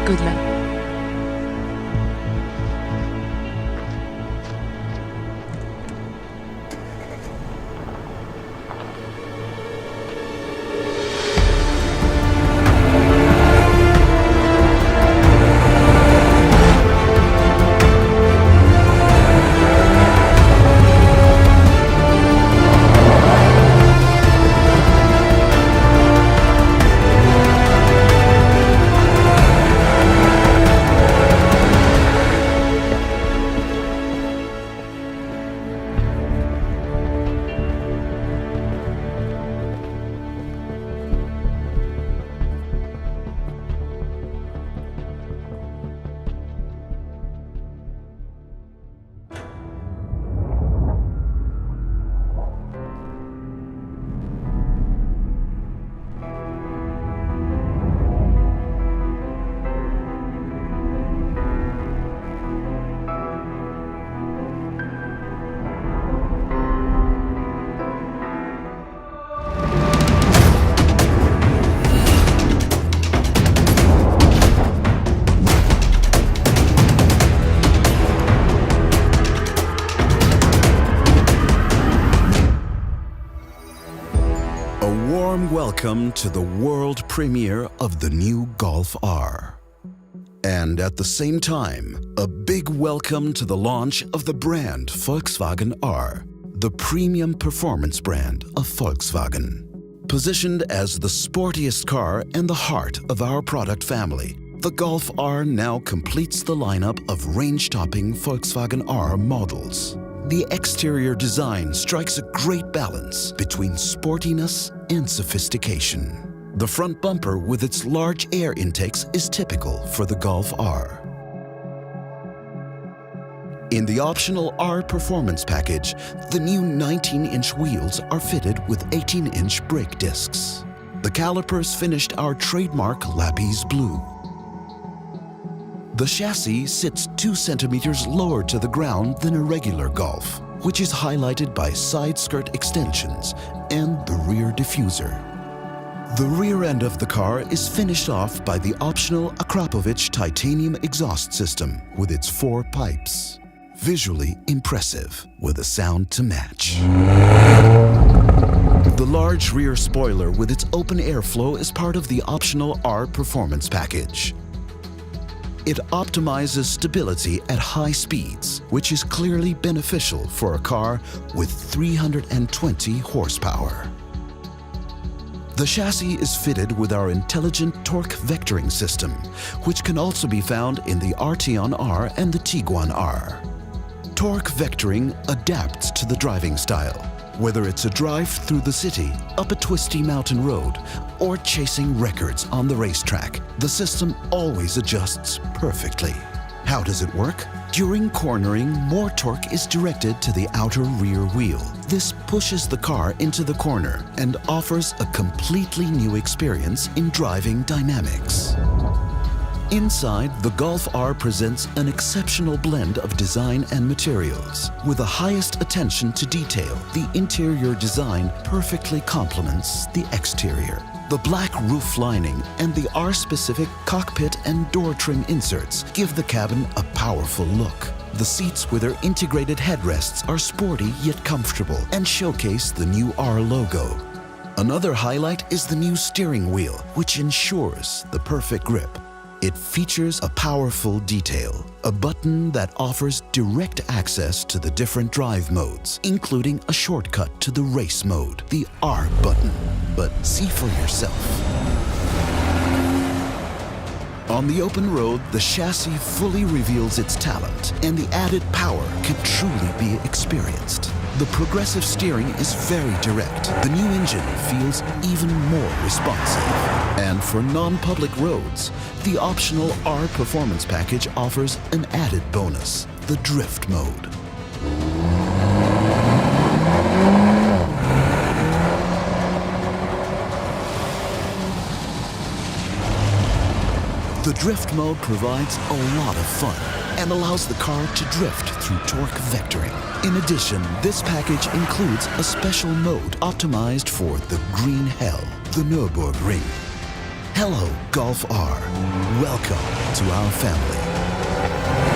Good luck. Welcome to the world premiere of the new Golf R. And at the same time, a big welcome to the launch of the brand Volkswagen R, the premium performance brand of Volkswagen. Positioned as the sportiest car and the heart of our product family, the Golf R now completes the lineup of range-topping Volkswagen R models. The exterior design strikes a great balance between sportiness and sophistication. The front bumper with its large air intakes is typical for the Golf R. In the optional R Performance package, the new 19-inch wheels are fitted with 18-inch brake discs. The calipers finished our trademark lapis blue. The chassis sits 2 centimeters lower to the ground than a regular Golf, which is highlighted by side skirt extensions and the rear diffuser. The rear end of the car is finished off by the optional Akrapovic titanium exhaust system with its 4 pipes. Visually impressive, with a sound to match. The large rear spoiler with its open airflow is part of the optional R Performance package. It optimizes stability at high speeds, which is clearly beneficial for a car with 320 horsepower. The chassis is fitted with our intelligent torque vectoring system, which can also be found in the Arteon R and the Tiguan R. Torque vectoring adapts to the driving style, whether it's a drive through the city, up a twisty mountain road, or chasing records on the racetrack. The system always adjusts perfectly. How does it work? During cornering, more torque is directed to the outer rear wheel. This pushes the car into the corner and offers a completely new experience in driving dynamics. Inside, the Golf R presents an exceptional blend of design and materials. With the highest attention to detail, the interior design perfectly complements the exterior. The black roof lining and the R-specific cockpit and door trim inserts give the cabin a powerful look. The seats with their integrated headrests are sporty yet comfortable and showcase the new R logo. Another highlight is the new steering wheel, which ensures the perfect grip. It features a powerful detail, a button that offers direct access to the different drive modes, including a shortcut to the race mode, the R button. But see for yourself. On the open road, the chassis fully reveals its talent, and the added power can truly be experienced. The progressive steering is very direct. The new engine feels even more responsive. And for non-public roads, the optional R Performance package offers an added bonus, the drift mode. The drift mode provides a lot of fun and allows the car to drift through torque vectoring. In addition, this package includes a special mode optimized for the Green Hell, the Nürburgring. Hello, Golf R. Welcome to our family.